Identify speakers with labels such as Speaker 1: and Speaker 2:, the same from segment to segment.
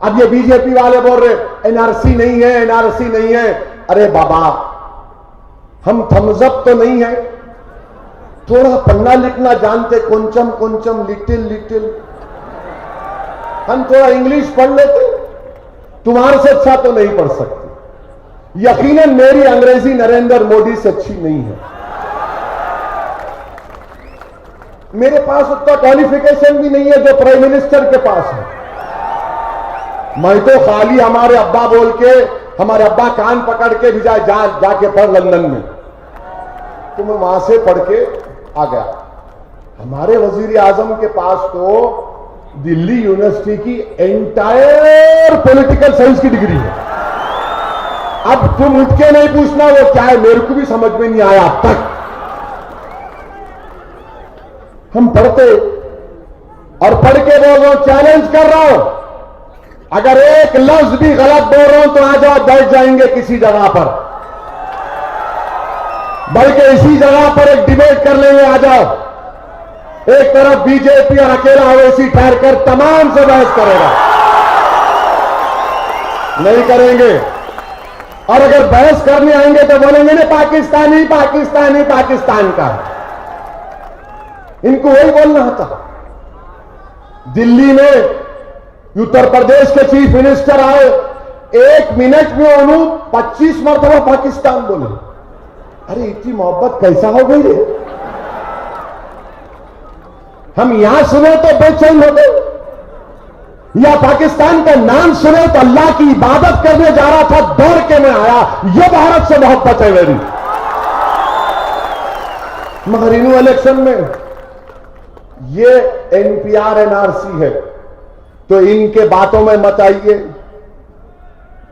Speaker 1: अब ये बीजेपी वाले बोल रहे एनआरसी नहीं है, एनआरसी नहीं है। अरे बाबा, हम थम्सअप तो नहीं है, थोड़ा पन्ना लिखना जानते, कुंचम कुंचम, लिटिल लिटिल, हम थोड़ा इंग्लिश पढ़ लेते, तुम्हारे से अच्छा तो नहीं पढ़ सकते। यकीनन मेरी अंग्रेजी नरेंद्र मोदी से अच्छी नहीं है। मेरे पास उतना क्वालिफिकेशन भी नहीं है जो प्राइम मिनिस्टर के पास है। मैं तो खाली हमारे अब्बा बोल के, हमारे अब्बा कान पकड़ के भी जाके पढ़ लंदन में, तो मैं वहां से पढ़ के आ गया। हमारे वजीर आजम के पास तो दिल्ली यूनिवर्सिटी की एंटायर पॉलिटिकल साइंस की डिग्री है। अब तुम उठ के नहीं पूछना वो क्या है, मेरे को भी समझ में नहीं आया अब तक। हम पढ़ते और पढ़ के बोल रहा हूं, चैलेंज कर रहा हूं, अगर एक लफ्ज भी गलत बोल रहा हूं तो आ जाओ, बैठ जाएंगे किसी जगह पर, बल्कि इसी जगह पर एक डिबेट कर लेंगे, आ जाओ। एक तरफ बीजेपी और अकेला ओवैसी ठहर कर तमाम से बहस करेगा, नहीं करेंगे। और अगर बहस करने आएंगे तो बोलेंगे ना पाकिस्तानी पाकिस्तानी पाकिस्तान का। इनको वही बोलना था। दिल्ली में उत्तर प्रदेश के चीफ मिनिस्टर आए, 1 मिनट में उन्होंने 25 मरतबा पाकिस्तान बोले। अरे इतनी मोहब्बत कैसा हो गई है? हम यहां सुने तो बेचैन हो गए, या पाकिस्तान का नाम सुने तो अल्लाह की इबादत करने जा रहा था, दौड़ के मैं आया। यह भारत से मोहब्बत है मेरी। मगर इन इलेक्शन में ये एनपीआर एनआरसी है, तो इनके बातों में मत आइए।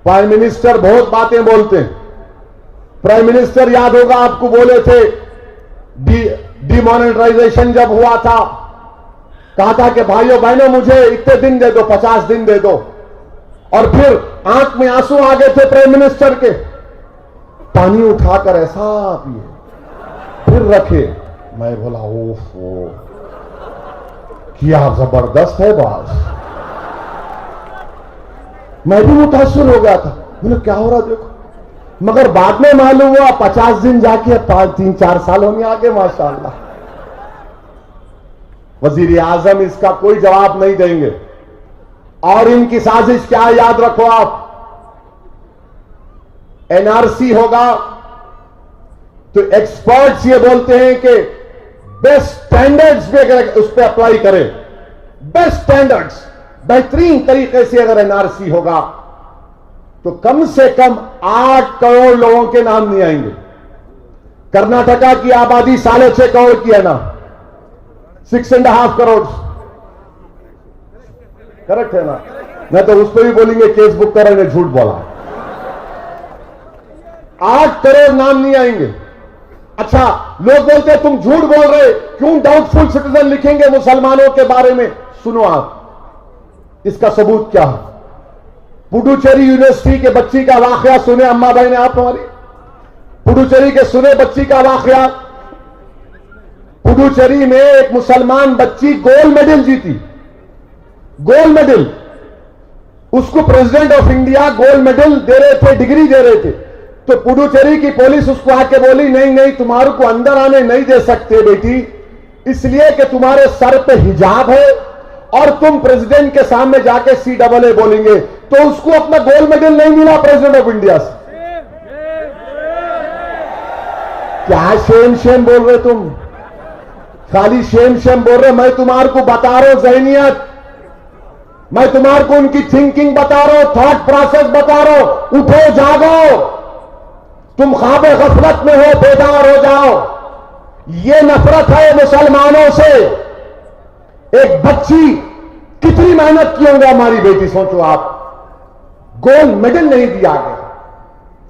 Speaker 1: प्राइम मिनिस्टर बहुत बातें बोलते हैं। प्राइम मिनिस्टर याद होगा आपको, बोले थे डिमोनेटाइजेशन जब हुआ था, कहा था कि भाइयों बहनों मुझे इतने दिन दे दो, 50 दिन दे दो। और फिर आंख में आंसू आ गए थे प्राइम मिनिस्टर के, पानी उठाकर ऐसा पिए, फिर रखे। मैं बोला ओहो, क्या जबरदस्त है बात। मैं भी मुतासर हो गया था, बोले क्या हो रहा देखो। मगर बाद में मालूम हुआ 50 दिन जाके 3-4 साल होने आगे माशाअल्लाह। वजीर आजम इसका कोई जवाब नहीं देंगे। और इनकी साजिश क्या है याद रखो आप, एनआरसी होगा तो एक्सपर्ट्स ये बोलते हैं कि बेस्ट स्टैंडर्ड्स पे अगर उस पर अप्लाई करें, बेस्ट स्टैंडर्ड्स, बेहतरीन तरीके से अगर एनआरसी होगा तो कम से कम 8 करोड़ लोगों के नाम नहीं आएंगे। कर्नाटका की आबादी 6.5 करोड़ की है ना, 6.5 करोड़, करेक्ट है ना? मैं तो उस पर भी बोलेंगे केस बुक करेंगे, झूठ बोला। 8 करोड़ नाम नहीं आएंगे। अच्छा, लोग बोलते हैं तुम झूठ बोल रहे, क्यों डाउटफुल सिटीजन लिखेंगे मुसलमानों के बारे में? सुनो आप, इसका सबूत क्या है। पुडुचेरी यूनिवर्सिटी के बच्ची का वाकया सुने अम्मा भाई ने, आप हमारी पुडुचेरी के सुने बच्ची का वाकया। पुडुचेरी में एक मुसलमान बच्ची गोल्ड मेडल जीती, गोल्ड मेडल। उसको president of India gold medal दे रहे थे, डिग्री दे रहे थे। तो पुडुचेरी की पुलिस उसको आके बोली नहीं नहीं, तुम्हारे को अंदर आने नहीं दे सकते बेटी, इसलिए कि तुम्हारे सर पे हिजाब है और तुम प्रेसिडेंट के सामने जाके CAA बोलेंगे। तो उसको अपना गोल्ड मेडल नहीं मिला प्रेसिडेंट ऑफ इंडिया से। क्या शेम शेम बोल रहे तुम, खाली शेम शेम बोल रहे। मैं तुम्हारे को बता रहा हूं जहनियत, मैं तुम्हारे को उनकी थिंकिंग बता रहा हूं, थॉट प्रोसेस बता रहा हूं। उठो जागो, तुम ख्वाबे गफलत में हो, बेदार हो जाओ। ये नफरत है मुसलमानों से। एक बच्ची कितनी मेहनत की होंगे हमारी बेटी, सोचो आप, गोल्ड मेडल नहीं दिया गया।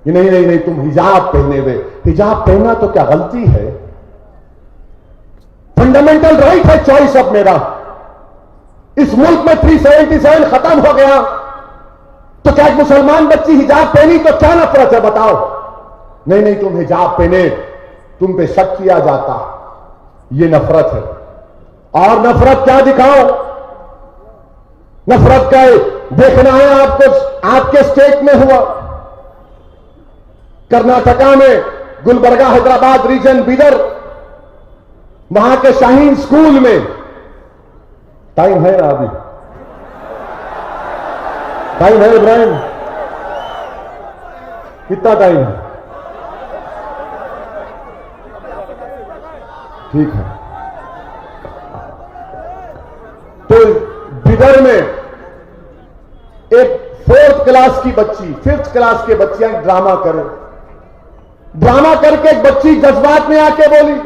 Speaker 1: नहीं नहीं नहीं, तुम हिजाब पहने हुए, हिजाब पहना तो क्या गलती है? फंडामेंटल राइट है चॉइस ऑफ मेरा। इस मुल्क में 377 खत्म हो गया, तो क्या एक मुसलमान बच्ची हिजाब पहनी तो क्या नफरत है बताओ? नहीं नहीं, तुम हिजाब पहने, तुम पे शक किया जाता, ये नफरत है। और नफरत क्या दिखाओ? नफरत का देखना है आपको, आपके स्टेट में हुआ, कर्नाटका में गुलबर्गा हैदराबाद रीजन बीदर, वहां के शाहीन स्कूल में। टाइम है ना अभी? टाइम है इब्राहिम? कितना टाइम है? ठीक है। तो बिदर में एक 4th क्लास की बच्ची, 5th क्लास के बच्चियां ड्रामा करे, ड्रामा करके एक बच्ची जज्बात में आके बोली,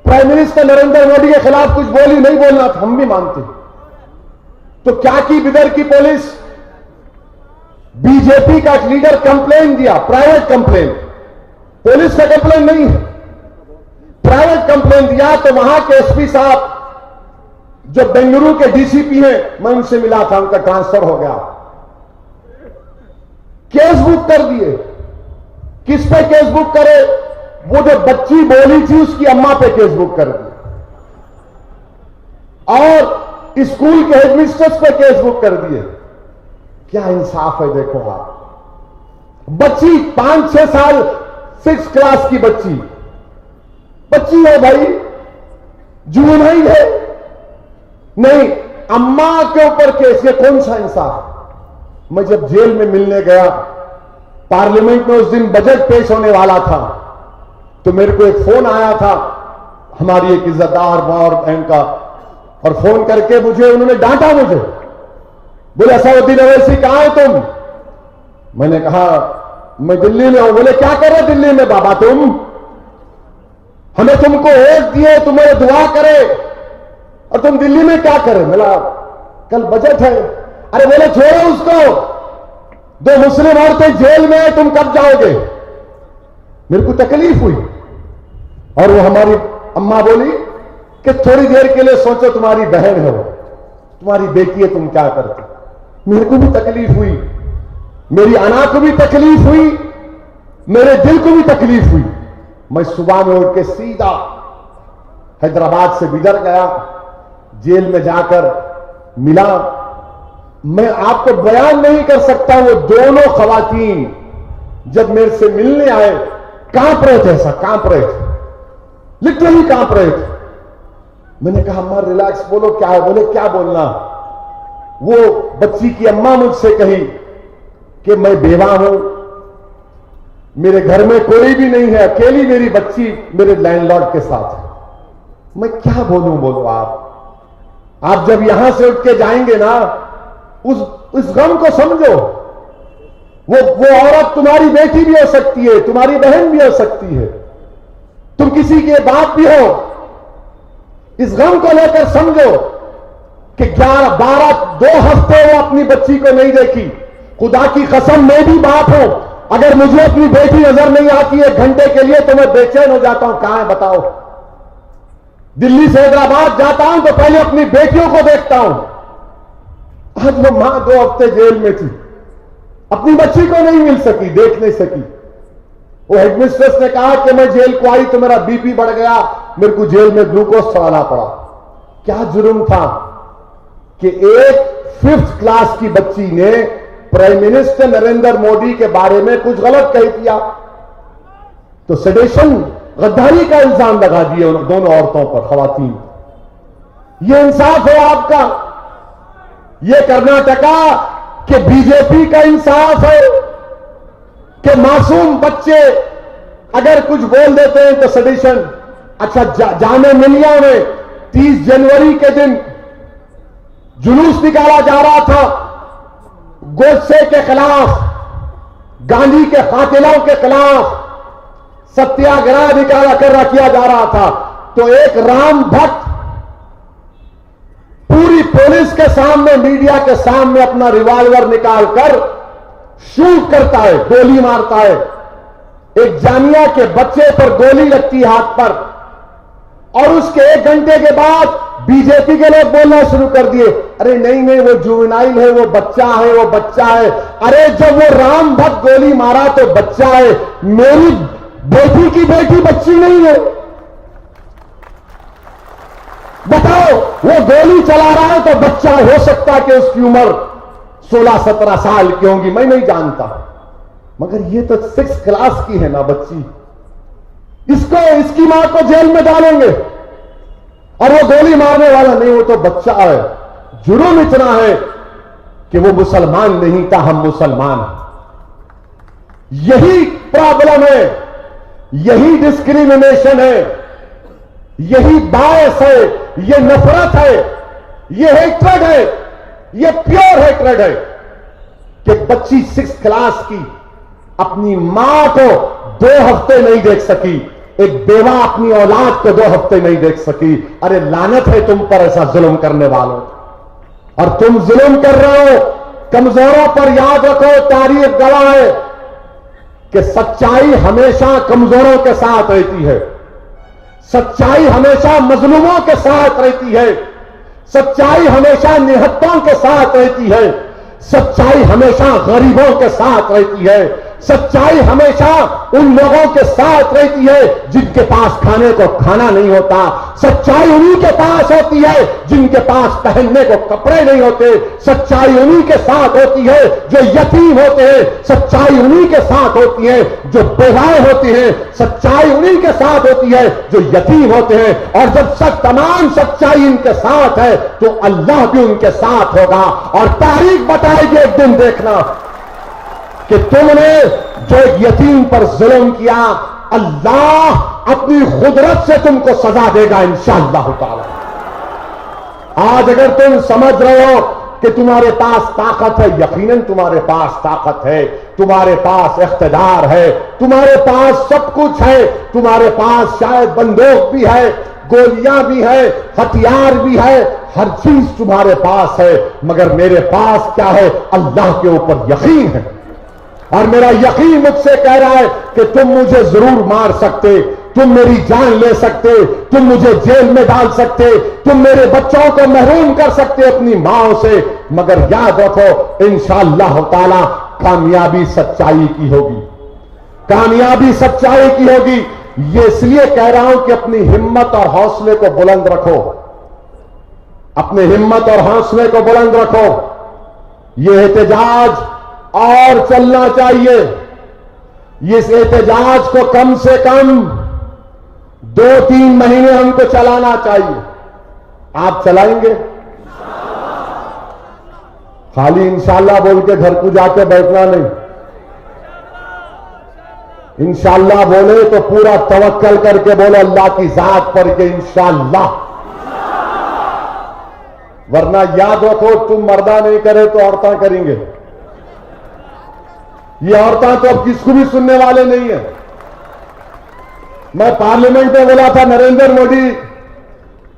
Speaker 1: प्राइम मिनिस्टर नरेंद्र मोदी के खिलाफ कुछ बोली, नहीं बोलना था, हम भी मानते। तो क्या की बिदर की पुलिस? बीजेपी का एक लीडर कंप्लेन दिया, प्राइवेट कंप्लेन, पुलिस का कंप्लेन नहीं है, प्राइवेट कंप्लेन दिया। तो वहां के एसपी साहब जो बेंगलुरु के डीसीपी हैं, मैं उनसे मिला था, उनका ट्रांसफर हो गया, केस बुक कर दिए। किस पे केस बुक करे? वो जो बच्ची बोली थी उसकी अम्मा पे केस बुक कर दी, और स्कूल के हेडमिस्ट्रेस पे केस बुक कर दिए। क्या इंसाफ है देखो आप। बच्ची 5-6 साल, 6th क्लास की बच्ची, बच्ची है भाई, जुवेनाइल है, नहीं, अम्मा के ऊपर केस, ये कौन सा इंसाफ? मैं जब जेल में मिलने गया, पार्लियामेंट में उस दिन बजट पेश होने वाला था, तो मेरे को एक फोन आया था हमारी एक इज्जतदार मां और बहन का, और फोन करके मुझे उन्होंने डांटा, मुझे बोले असदुद्दीन अवैसी कहां हो तुम? मैंने कहा मैं दिल्ली में हूं। बोले क्या कर रहे दिल्ली में बाबा तुम? हमें तुमको वोट दिए, तुम्हें दुआ करे, और तुम दिल्ली में क्या करे? बोला कल बजट है। अरे बोले छोड़ो उसको, 2 मुस्लिम औरतें जेल में है, तुम कब जाओगे? मेरे को तकलीफ हुई, और वो हमारी अम्मा बोली कि थोड़ी देर के लिए सोचो, तुम्हारी बहन है वो, तुम्हारी बेटी है, तुम क्या करते? मेरे को भी तकलीफ हुई, मेरी अना को भी तकलीफ हुई, मेरे दिल को भी तकलीफ हुई। मैं सुबह में उठ के सीधा हैदराबाद से बिदर गया, जेल में जाकर मिला। मैं आपको बयान नहीं कर सकता, वो दोनों खवातीन जब मेरे से मिलने आए, कांप रहे थे, ऐसा कांप रहे थे, लिटरली कांप रहे थे। मैंने कहा अम्मा रिलैक्स, बोलो क्या है? बोले क्या बोलना? वो बच्ची की अम्मा मुझसे कही कि मैं बेवा हूं, मेरे घर में कोई भी नहीं है, अकेली मेरी बच्ची मेरे लैंडलॉर्ड के साथ है। मैं क्या बोलूं? बोलो आप जब यहां से उठ के जाएंगे ना, उस गम को समझो। वो औरत तुम्हारी बेटी भी हो सकती है, तुम्हारी बहन भी हो सकती है, तुम किसी के बाप भी हो। इस गम को लेकर समझो कि 2 हफ्ते वो अपनी बच्ची को नहीं देखी। खुदा की कसम, मैं भी बाप हूं, अगर मुझे अपनी बेटी नजर नहीं आती 1 घंटे के लिए तो मैं बेचैन हो जाता हूं। कहां है बताओ? दिल्ली से हैदराबाद जाता हूं तो पहले अपनी बेटियों को देखता हूं। आज वो मां 2 हफ्ते जेल में थी, अपनी बच्ची को नहीं मिल सकी, देख नहीं सकी। वो हेडमिस्ट्रेस ने कहा कि मैं जेल को आई तो मेरा बीपी बढ़ गया, मेरे को जेल में ग्लूकोज चढ़ाना पड़ा। क्या जुर्म था कि एक 5th क्लास की बच्ची ने प्राइम मिनिस्टर नरेंद्र मोदी के बारे में कुछ गलत कह दिया, तो सेडेशन, गद्दारी का इल्जाम लगा दिए उन दोनों औरतों पर, खवातीन। ये इंसाफ है आपका? ये कर्नाटका के बीजेपी का इंसाफ है कि मासूम बच्चे अगर कुछ बोल देते हैं तो सेडिशन। अच्छा, जाने मिलिया में 30 जनवरी के दिन जुलूस निकाला जा रहा था, गोडसे के खिलाफ, गांधी के कातिलों के खिलाफ सत्याग्रह किया जा रहा था। तो एक राम भक्त पूरी पुलिस के सामने, मीडिया के सामने अपना रिवॉल्वर निकालकर शूट करता है, गोली मारता है। एक जामिया के बच्चे पर गोली लगती है हाथ पर, और उसके 1 घंटे के बाद बीजेपी के लोग बोलना शुरू कर दिए, अरे नहीं नहीं वो जुवेनाइल है, वो बच्चा है, वो बच्चा है। अरे जब वो राम भक्त गोली मारा तो बच्चा है, मेरी बेटी की बेटी बच्ची नहीं है। बताओ, वो गोली चला रहा है तो बच्चा हो सकता है कि उसकी उम्र 16-17 साल की होगी, मैं नहीं जानता, मगर ये तो 6 क्लास की है ना बच्ची, इसको इसकी मां को जेल में डालेंगे और वो गोली मारने वाला नहीं, वो तो बच्चा है। जुर्म इतना है कि वो मुसलमान नहीं था, हम मुसलमान हैं। यही प्रॉब्लम है, यही डिस्क्रिमिनेशन है, यही बायस है, ये नफरत है, ये हेट्रेड है, ये प्योर हेट्रेड है कि बच्ची 6 क्लास की अपनी मां को 2 हफ्ते नहीं देख सकी, एक बेवा अपनी औलाद को 2 हफ्ते नहीं देख सकी। अरे लानत है तुम पर ऐसा जुल्म करने वालों, और तुम जुल्म कर रहे हो कमजोरों पर। याद रखो, तारीख गवाह है कि सच्चाई हमेशा कमजोरों के साथ रहती है, सच्चाई हमेशा मजलूमों के साथ रहती है, सच्चाई हमेशा निहत्तों के साथ रहती है, सच्चाई हमेशा गरीबों के साथ रहती है, सच्चाई हमेशा उन लोगों के साथ रहती है जिनके पास खाने को खाना नहीं होता, सच्चाई उन्हीं के पास होती है जिनके पास पहनने को कपड़े नहीं होते, सच्चाई उन्हीं के साथ होती है जो यतीम होते हैं, सच्चाई उन्हीं के साथ होती है जो बेवाए होते हैं, सच्चाई उन्हीं के साथ होती है जो यतीम होते हैं। और जब तमाम सच्चाई इनके साथ है तो अल्लाह भी उनके साथ होगा। और तारीख बताएगी एक दिन, देखना कि तुमने जो एक यतीम पर जुल्म किया, अल्लाह अपनी कुदरत से तुमको सजा देगा इंशाअल्लाह ताला। आज अगर तुम समझ रहे हो कि तुम्हारे पास ताकत है, यकीनन तुम्हारे पास ताकत है, तुम्हारे पास इख्तिदार है, तुम्हारे पास सब कुछ है, तुम्हारे पास शायद बंदूक भी है, गोलियां भी है, हथियार भी है, हर चीज तुम्हारे पास है, मगर मेरे पास क्या है? अल्लाह के ऊपर यकीन है। और मेरा यकीन मुझसे कह रहा है कि तुम मुझे जरूर मार सकते, तुम मेरी जान ले सकते, तुम मुझे जेल में डाल सकते, तुम मेरे बच्चों को महरूम कर सकते अपनी माओ से, मगर याद रखो इंशाअल्लाह ताला कामयाबी सच्चाई की होगी, कामयाबी सच्चाई की होगी। ये इसलिए कह रहा हूं कि अपनी हिम्मत और हौसले को बुलंद रखो, अपने हिम्मत और हौसले को बुलंद रखो। ये एहतजाज और चलना चाहिए, इस एहतजाज को कम से कम 2-3 महीने हमको चलाना चाहिए। आप चलाएंगे? खाली इंशाअल्लाह बोल के घर को जाके बैठना नहीं, इंशाअल्लाह बोले तो पूरा तवक्कल करके बोलो अल्लाह की जात पर के इंशाअल्लाह। वरना याद रखो, तुम मर्दा नहीं करे तो औरतें करेंगे। ये औरतें तो अब किसको भी सुनने वाले नहीं है। मैं पार्लियामेंट में बोला था, नरेंद्र मोदी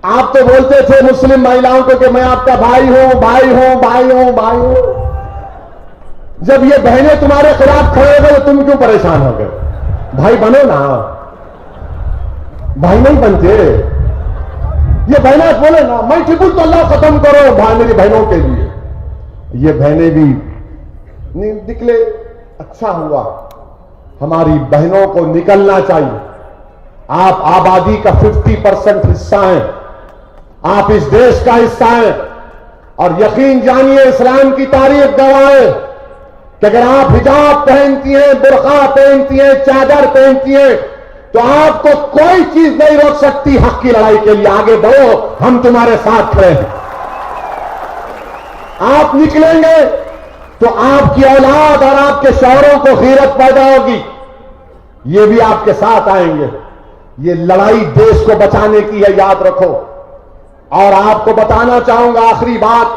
Speaker 1: आप तो बोलते थे मुस्लिम महिलाओं को कि मैं आपका भाई हूं, भाई हूं, भाई हूं, भाई हूं। जब ये बहनें तुम्हारे खिलाफ खड़े हो गए तो तुम क्यों परेशान हो गए? भाई बनो ना, भाई नहीं बनते। ये बहनें बोले ना मैं ट्रिब्यूट तो अल्लाह खत्म करो भाई मेरी बहनों के लिए, ये बहनें भी नहीं निकले। अच्छा हुआ, हमारी बहनों को निकलना चाहिए। आप आबादी का 50% हिस्सा हैं, आप इस देश का हिस्सा हैं, और यकीन जानिए इस्लाम की तारीख गवाह है कि अगर आप हिजाब पहनती हैं, बुर्का पहनती हैं, चादर पहनती हैं, तो आपको कोई चीज नहीं रोक सकती हक की लड़ाई के लिए। आगे बढ़ो, हम तुम्हारे साथ खड़े हैं। आप निकलेंगे तो आपकी औलाद और आपके शौहरों को गीरत पैदा होगी, ये भी आपके साथ आएंगे। ये लड़ाई देश को बचाने की है, याद रखो। और आपको बताना चाहूंगा आखिरी बात,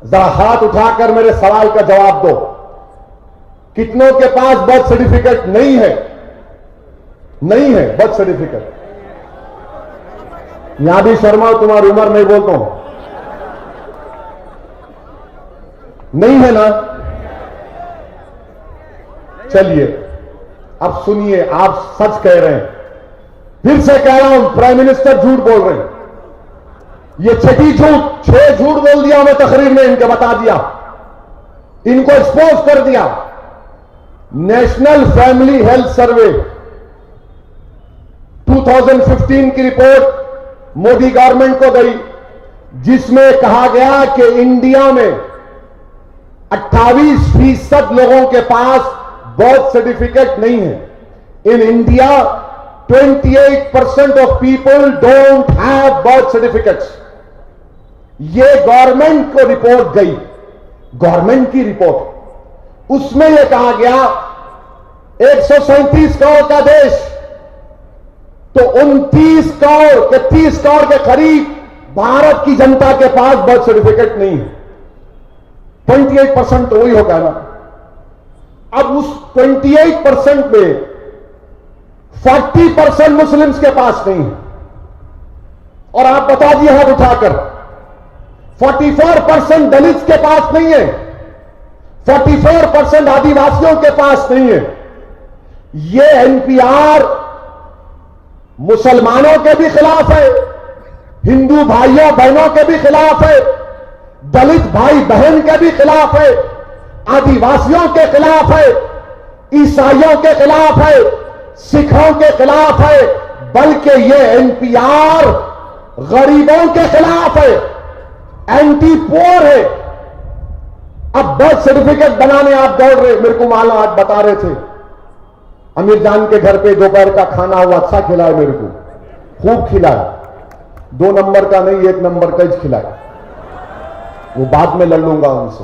Speaker 1: जरा हाथ उठाकर मेरे सवाल का जवाब दो। कितनों के पास बर्थ सर्टिफिकेट नहीं है? नहीं है बर्थ सर्टिफिकेट। यहां भी शर्मा तुम्हारी उम्र नहीं बोलता हूं, नहीं है ना? चलिए अब सुनिए, आप सच कह रहे हैं, फिर से कह रहा हूं, प्राइम मिनिस्टर झूठ बोल रहे हैं। ये 6 झूठ बोल दिया मैं तकरीर में, इनके बता दिया, इनको एक्सपोज कर दिया। नेशनल फैमिली हेल्थ सर्वे 2015 की रिपोर्ट मोदी गवर्नमेंट को गई, जिसमें कहा गया कि इंडिया में 28% लोगों के पास बर्थ सर्टिफिकेट नहीं है। In India 28% of people don't have birth certificates. ये गवर्नमेंट को रिपोर्ट गई, गवर्नमेंट की रिपोर्ट, उसमें यह कहा गया 137 करोड़ का देश, तो 29 करोड़ के 30 करोड़ के करीब भारत की जनता के पास बर्थ सर्टिफिकेट नहीं है। 28% तो वही होगा ना। अब उस 28% में 40% मुस्लिम्स के पास नहीं है। और आप बता दिए हाथ उठाकर, 44% दलित के पास नहीं है, 44% आदिवासियों के पास नहीं है। ये एनपीआर मुसलमानों के भी खिलाफ है, हिंदू भाइयों बहनों के भी खिलाफ है, दलित भाई बहन के भी खिलाफ है, आदिवासियों के खिलाफ है, ईसाइयों के खिलाफ है, सिखों के खिलाफ है, बल्कि ये एनपीआर गरीबों के खिलाफ है, एंटी पुअर है। अब बर्थ सर्टिफिकेट बनाने आप दौड़ रहे। मेरे को मालूम, आज बता रहे थे अमीर जान के घर पे दोपहर का खाना हुआ, अच्छा खिलाया, मेरे को खूब खिलाया, 2 नंबर का नहीं 1 नंबर का ही खिलाया। वो बाद में लड़ लूंगा उनसे।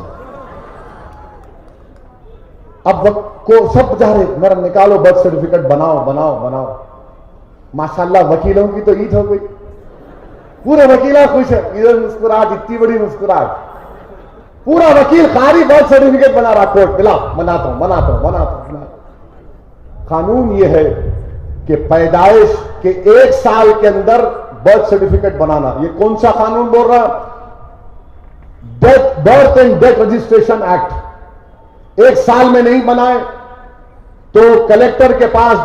Speaker 1: अब को सब जा रहे, मेरा निकालो बर्थ सर्टिफिकेट, बनाओ बनाओ बनाओ। माशाल्लाह वकीलों की तो ईद हो गई, पूरे वकीला खुश है, इधर मुस्कुराहट, इतनी बड़ी मुस्कुराहट, पूरा वकील कारी बर्थ सर्टिफिकेट बना रहा, कोर्ट मिला, बनाता हूं बनाता हूं बनाता हूं। कानून यह है कि पैदाइश के 1 साल के अंदर बर्थ सर्टिफिकेट बनाना। ये कौन सा कानून बोल रहा? Birth and death registration act. 1 साल में नहीं बनाए तो कलेक्टर के पास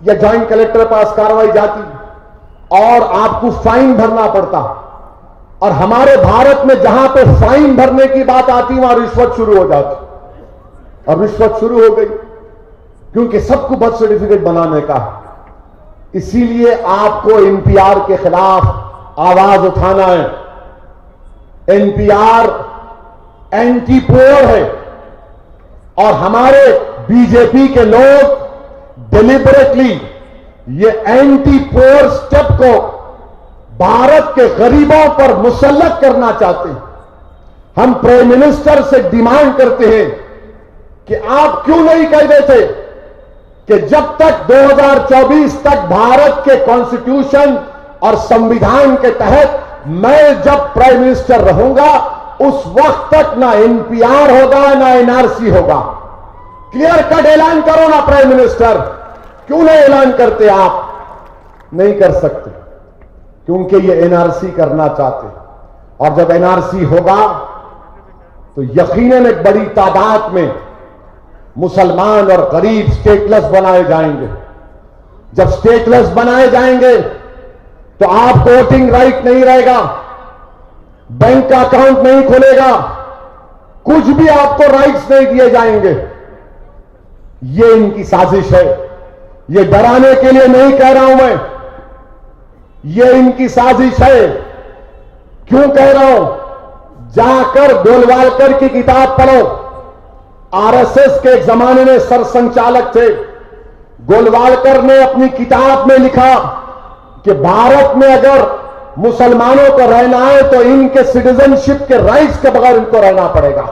Speaker 1: या ज्वाइंट कलेक्टर के पास कार्रवाई जाती और आपको फाइन भरना पड़ता। और हमारे भारत में जहां पे फाइन भरने की बात आती वहां रिश्वत शुरू हो जाती। और रिश्वत शुरू हो गई क्योंकि सबको बर्थ सर्टिफिकेट बनाने का। इसीलिए आपको एनपीआर के खिलाफ आवाज उठाना है। एनपीआर एंटी पुअर है और हमारे बीजेपी के लोग डिलिबरेटली ये एंटी पुअर स्टेप को भारत के गरीबों पर मुसल्लत करना चाहते हैं। हम प्राइम मिनिस्टर से डिमांड करते हैं कि आप क्यों नहीं कह देते कि जब तक 2024 तक भारत के कॉन्स्टिट्यूशन और संविधान के तहत मैं जब प्राइम मिनिस्टर रहूंगा उस वक्त तक ना एनपीआर होगा ना एनआरसी होगा। क्लियर कट ऐलान करो ना प्राइम मिनिस्टर। क्यों नहीं ऐलान करते आप? नहीं कर सकते क्योंकि ये एनआरसी करना चाहते, और जब एनआरसी होगा तो यकीनन एक बड़ी तादाद में मुसलमान और गरीब स्टेटलेस बनाए जाएंगे। जब स्टेटलेस बनाए जाएंगे तो आपको वोटिंग राइट नहीं रहेगा, बैंक का अकाउंट नहीं खुलेगा, कुछ भी आपको राइट्स नहीं दिए जाएंगे। ये इनकी साजिश है। ये डराने के लिए नहीं कह रहा हूं मैं, ये इनकी साजिश है। क्यों कह रहा हूं? जाकर गोलवालकर की किताब पढ़ो। आरएसएस के एक जमाने में सरसंचालक थे। गोलवालकर ने अपनी किताब में लिखा कि भारत में अगर मुसलमानों को रहना है तो इनके सिटीजनशिप के राइट्स के बगैर इनको रहना पड़ेगा।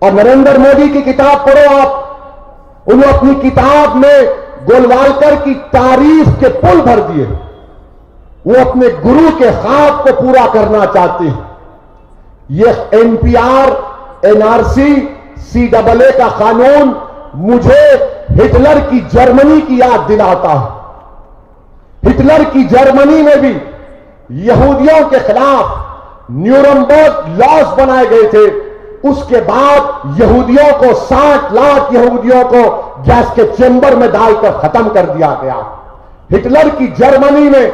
Speaker 1: और नरेंद्र मोदी की किताब पढ़ो आप, उन्होंने अपनी किताब में गोलवालकर की तारीफ के पुल भर दिए। वो अपने गुरु के ख्वाब को पूरा करना चाहते हैं। ये एनपीआर, एनआरसी, सीएए का कानून मुझे हिटलर की जर्मनी की याद दिलाता है। हिटलर की जर्मनी में भी यहूदियों के खिलाफ न्यूरमबर्ग लॉज बनाए गए थे। उसके बाद यहूदियों को 60 लाख यहूदियों को गैस के चेंबर में डालकर खत्म कर दिया गया। हिटलर की जर्मनी में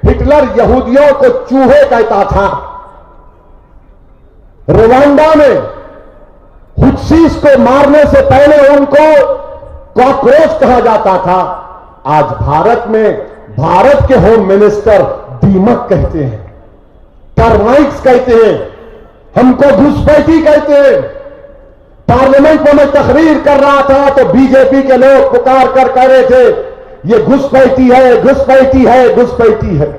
Speaker 1: हिटलर यहूदियों को चूहे कहता था। रवांडा में हुत्सीस को मारने से पहले उनको कॉकरोच कहा जाता था। आज भारत में भारत के होम मिनिस्टर दीमक कहते हैं, टर्माइट्स कहते हैं, हमको घुसपैठी कहते हैं। पार्लियामेंट में मैं तकरीर कर रहा था तो बीजेपी के लोग पुकार कर कह रहे थे ये घुसपैठी है, घुसपैठी है, घुसपैठी है।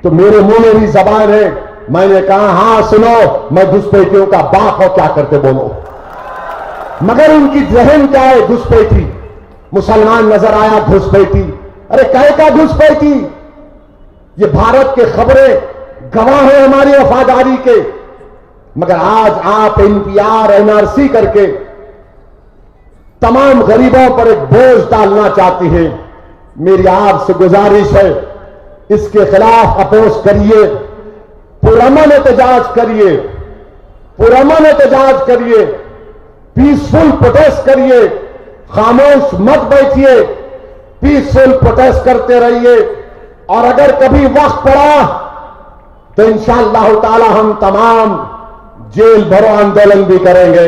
Speaker 1: तो मेरे मुंह में भी जबान है, मैंने कहा हां सुनो, मैं घुसपैठियों का बाप हो, क्या करते बोलो। मगर उनकी जहन क्या है, घुसपैठी। मुसलमान नजर आया घुसपैठी, अरे कहे का घुसपैठी। ये भारत के खबरें गवाह है हमारी वफादारी के। मगर आज आप एनपीआर एनआरसी करके तमाम गरीबों पर एक बोझ डालना चाहती हैं। मेरी आपसे गुजारिश है, इसके खिलाफ अपोज करिए, पुरअमन एहतजाज करिए, पुरअमन एहतजाज करिए, पीसफुल प्रोटेस्ट करिए, खामोश मत बैठिए, पीसफुल प्रोटेस्ट करते रहिए। और अगर कभी वक्त पड़ा तो इंशाअल्लाह ताला हम तमाम जेल भरो आंदोलन भी करेंगे।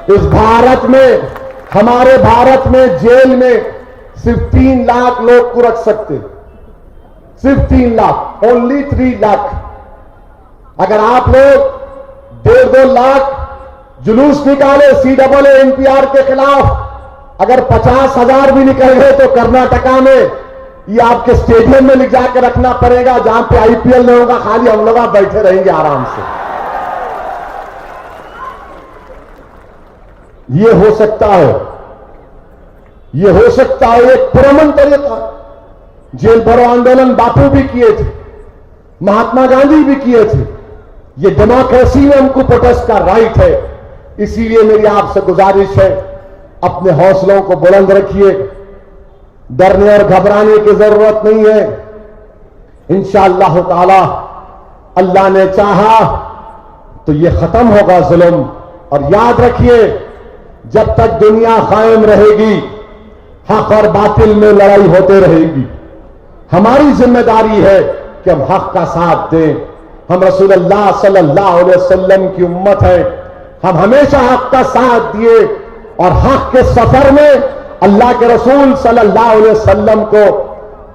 Speaker 1: इस भारत में, हमारे भारत में जेल में सिर्फ 3 लाख लोग को रख सकते, सिर्फ 3 लाख, ओनली 3 लाख। अगर आप लोग 1.5-2 लाख जुलूस निकाले CAA एनपीआर के खिलाफ, अगर 50,000 भी निकल गए तो कर्नाटका में ये आपके स्टेडियम में ले जाकर रखना पड़ेगा, जहां पे IPL नहीं होगा, खाली हम लोग बैठे रहेंगे आराम से। ये हो सकता है, ये हो सकता है, एक पुरअमन तरीका। जेल भरो आंदोलन बापू भी किए थे, महात्मा गांधी भी किए थे। ये डेमोक्रेसी में हमको प्रोटेस्ट का राइट है। इसीलिए मेरी आपसे गुजारिश है, अपने हौसलों को बुलंद रखिए, डरने और घबराने की जरूरत नहीं है। इंशाअल्लाह ताला अल्लाह ने चाहा तो ये खत्म होगा जुल्म। और याद रखिए, जब तक दुनिया कायम रहेगी, हक और बातिल में लड़ाई होते रहेगी। हमारी जिम्मेदारी है कि हम हक का साथ दें। हम रसूलुल्लाह सल्लल्लाहु अलैहि वसल्लम की उम्मत है, हम हमेशा हक का साथ दिए। और हक के सफर में अल्लाह के रसूल सल्लल्लाहु अलैहि वसल्लम को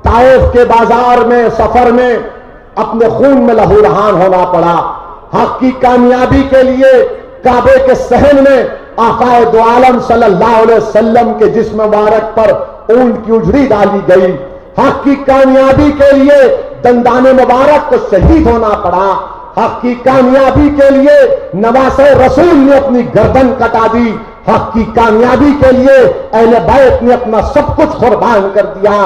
Speaker 1: ताइफ के बाजार में, सफर में अपने खून में लहूलुहान होना पड़ा। हक की कामयाबी के लिए काबे के सहन में आकाए दो आलम सल्लल्लाहु अलैहि वसल्लम के जिस्म मुबारक पर ऊंट की उजड़ी डाली गई। हक की कामयाबी के लिए दंदाने मुबारक को शहीद होना पड़ा। हक की कामयाबी के लिए नवासे रसूल ने अपनी गर्दन कटा दी। हक की कामयाबी के लिए अहले बैत ने अपना सब कुछ कुर्बान कर दिया।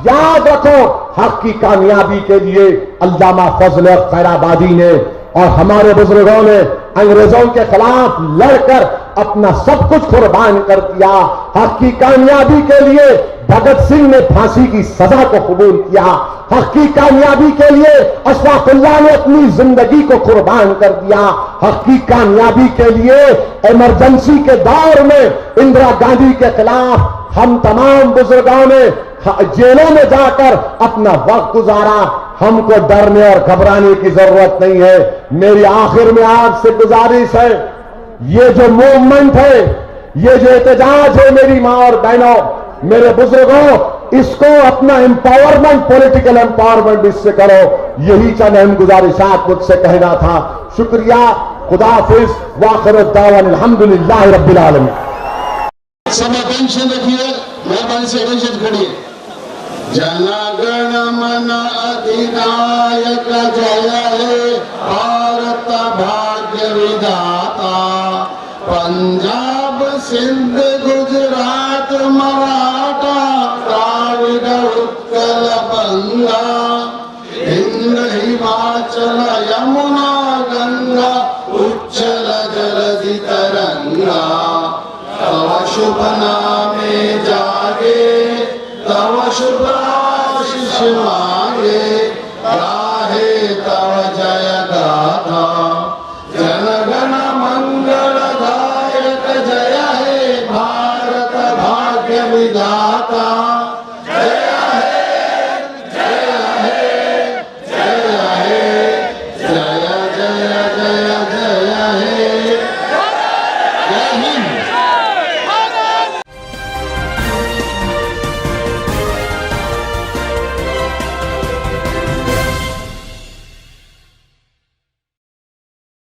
Speaker 1: याद रखो, हक की कामयाबी के लिए अल्लामा फजल खैराबादी ने और हमारे बुजुर्गों ने अंग्रेजों के खिलाफ लड़कर अपना सब कुछ कुर्बान कर दिया। हक की कामयाबी के लिए भगत सिंह ने फांसी की सजा को कबूल किया। हक की कामयाबी के लिए अशफाकुल्लाह ने अपनी जिंदगी को कुर्बान कर दिया। हक की कामयाबी के लिए इमरजेंसी के दौर में इंदिरा गांधी के खिलाफ हम तमाम बुजुर्गों ने जेलों में जाकर अपना वक्त गुजारा। हमको डरने और घबराने की जरूरत नहीं है। मेरी आखिर में आपसे गुजारिश है, ये जो मूवमेंट है, ये जो एहतजाज है, मेरी मां और बहनों, मेरे बुजुर्गों, इसको अपना एम्पावरमेंट, पॉलिटिकल एम्पावरमेंट इससे करो। यही चंद अहम गुजारिशात मुझसे कहना था। शुक्रिया, खुदा हाफिज, वाखिर दावन अल्हम्दुलिल्लाह रब्बिल आलमीन।
Speaker 2: सब अटेंशन रखिए, मेहरबानी से अटेंशन खड़िए। जनगण मन अधिनायक जय हे भारत भाग्य विधाता। पंजाब सिंध गुजरात मराठा द्राविड उत्कल बंगा। इंद्र हिमाचल यमुना गंगा उच्चल जलधि तरंगा। तव शुभ नामे जागे, तव शुभ आशीष